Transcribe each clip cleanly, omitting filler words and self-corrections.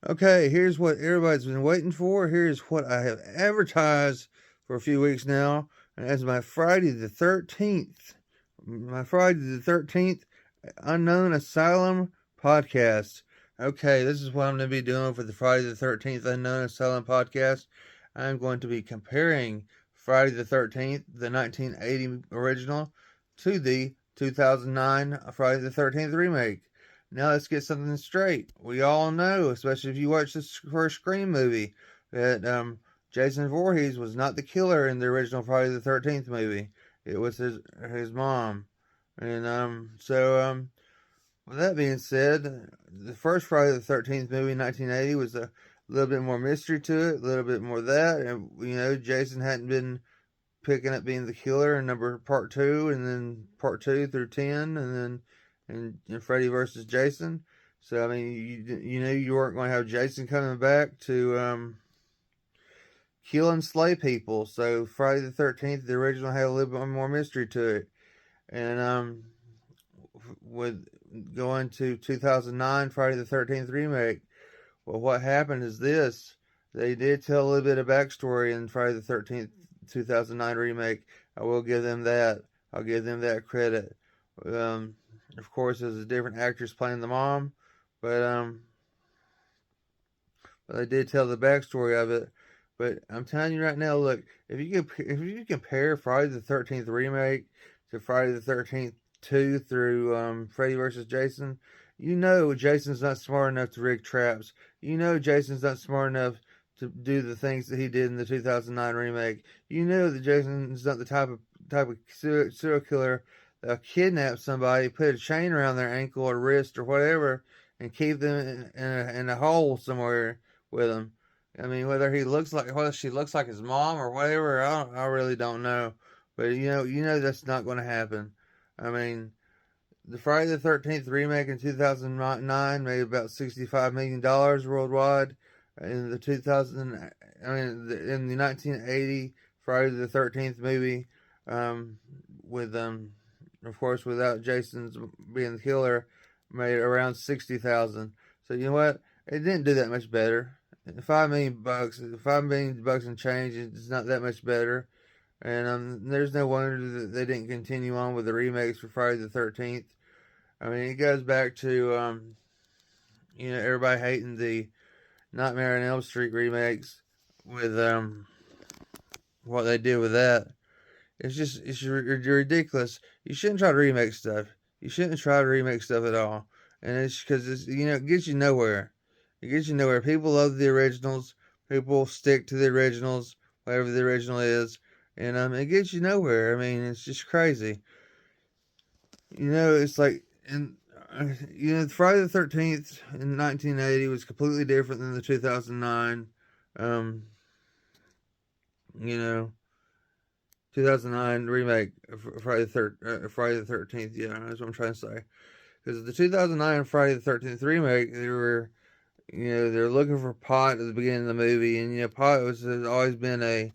Okay, here's what everybody's been waiting for. Here's what I have advertised for a few weeks now, and that's my Friday the 13th. My Friday the 13th Unknown Asylum podcast. Okay, this is what I'm going to be doing for the Friday the 13th Unknown Asylum podcast. I'm going to be comparing Friday the 13th, the 1980 original, to the 2009 Friday the 13th remake. Now let's get something straight. We all know, especially if you watch this first Scream movie, that Jason Voorhees was not the killer in the original Friday the 13th movie. It was his mom. And with that being said, the first Friday the 13th movie in 1980 was a little bit more mystery to it, a little bit more of that. And, Jason hadn't been picking up being the killer in part two, and then part two through 10, and then and Freddy versus Jason. So I mean, you knew you weren't going to have Jason coming back to kill and slay people. So Friday the 13th, the original, had a little bit more mystery to it, and with going to 2009 Friday the 13th remake. Well, what happened is this: they did tell a little bit of backstory in Friday the 13th 2009 remake. I will give them that. I'll give them that credit. Of course, there's a different actress playing the mom, but they did tell the backstory of it. But I'm telling you right now, look, if you compare Friday the 13th remake to Friday the 13th 2 through Freddy versus Jason, you know Jason's not smart enough to rig traps. You know Jason's not smart enough to do the things that he did in the 2009 remake. You know that Jason's not the type of serial killer that'll kidnap somebody, put a chain around their ankle or wrist or whatever, and keep them in a hole somewhere with him. I mean, whether she looks like his mom or whatever, I really don't know. But you know that's not going to happen. I mean, the Friday the 13th remake in 2009 made about $65 million worldwide. In the 2000, I mean, in the 1980 Friday the 13th movie, with of course, without Jason's being the killer, made around 60,000. So you know what? It didn't do that much better. $5 million, $5 million and change is not that much better. And there's no wonder that they didn't continue on with the remakes for Friday the 13th. I mean, it goes back to everybody hating the Nightmare on Elm Street remakes with what they did with that. It's ridiculous. You shouldn't try to remake stuff. You shouldn't try to remake stuff at all. And it's because it gets you nowhere. It gets you nowhere. People love the originals. People stick to the originals, whatever the original is, and it gets you nowhere. I mean, it's just crazy. It's like Friday the 13th in 1980 was completely different than the 2009. Um, you know, 2009 remake of Friday the 13th. Yeah, that's what I'm trying to say. Because the 2009 Friday the 13th remake, they're looking for pot at the beginning of the movie, and pot has always been a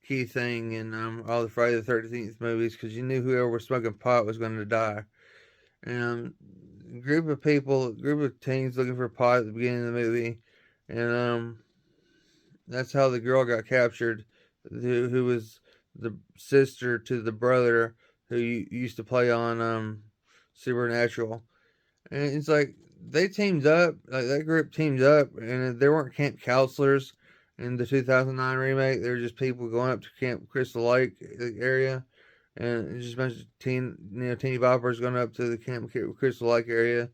key thing in all the Friday the 13th movies, because you knew whoever was smoking pot was going to die. And group of teens looking for pot at the beginning of the movie, and that's how the girl got captured, who was the sister to the brother who used to play on Supernatural. And it's like they teamed up, like that group teamed up, and they weren't camp counselors in the 2009 remake. They were just people going up to Camp Crystal Lake area, and it's just a bunch of teeny boppers going up to the Camp Crystal Lake area.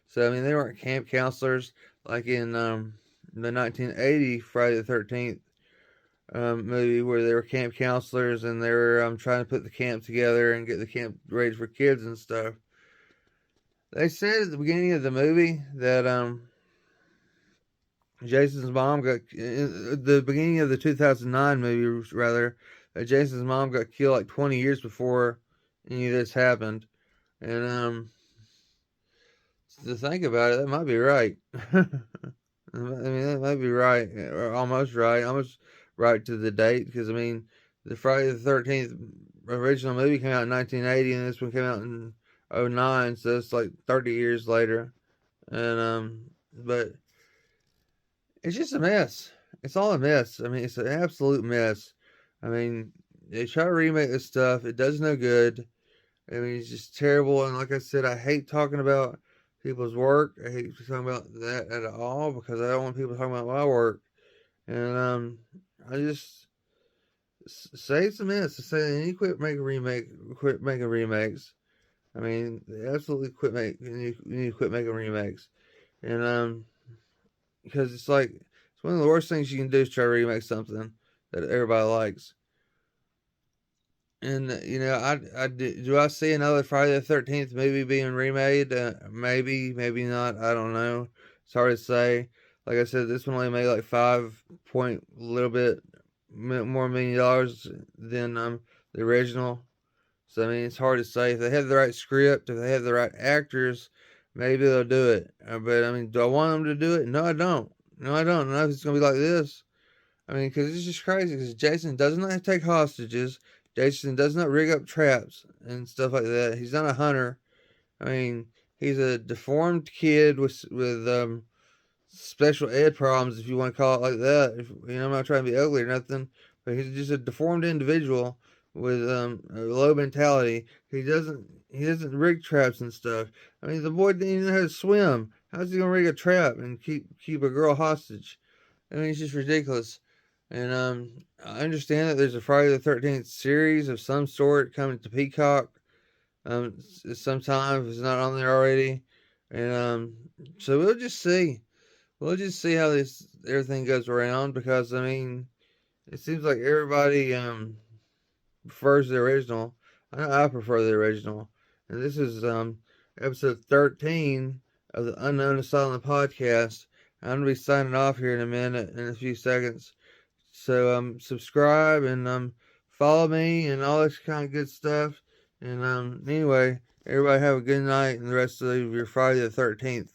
So I mean, they weren't camp counselors like in the 1980 Friday the 13th movie, where they were camp counselors and they were trying to put the camp together and get the camp ready for kids and stuff. They said at the beginning of the movie that Jason's mom got the beginning of the 2009 movie, rather, that Jason's mom got killed like 20 years before any of this happened. And to think about it, that might be right. I mean, that might be right, or almost right to the date, because I mean, the Friday the 13th original movie came out in 1980, and this one came out in '09, so it's like 30 years later. And but it's just a mess. It's all a mess. I mean, it's an absolute mess. I mean, they try to remake this stuff. It does no good. I mean, it's just terrible. And like I said, I hate talking about people's work. I hate talking about that at all because I don't want people talking about my work. And I just say it's a mess. I say they need to quit making remakes. I mean, they absolutely you need to quit making remakes. And because it's like it's one of the worst things you can do is try to remake something that everybody likes. And do I see another Friday the 13th movie being remade? Maybe, maybe not. I don't know. It's hard to say. Like I said, this one only made like 5 point a little bit more $1 million than the original. So I mean, it's hard to say. If they have the right script, if they have the right actors, maybe they'll do it. But I mean, do I want them to do it? No, I don't. No, I don't. No, it's gonna be like this. I mean, because it's just crazy. Because Jason does not take hostages. Jason does not rig up traps and stuff like that. He's not a hunter. I mean, he's a deformed kid with special ed problems, if you want to call it like that. I'm not trying to be ugly or nothing, but he's just a deformed individual with a low mentality. He doesn't rig traps and stuff. I mean, the boy didn't even know how to swim. How's he gonna rig a trap and keep a girl hostage? I mean, it's just ridiculous. And I understand that there's a Friday the 13th series of some sort coming to Peacock. Sometime if it's not on there already, and so we'll just see. We'll just see how this everything goes around because I mean, it seems like everybody prefers the original. I prefer the original, and this is episode 13 of the Unknown Asylum podcast. I'm gonna be signing off here in a minute, in a few seconds. So subscribe and follow me and all this kind of good stuff. And anyway, everybody have a good night and the rest of your Friday the 13th.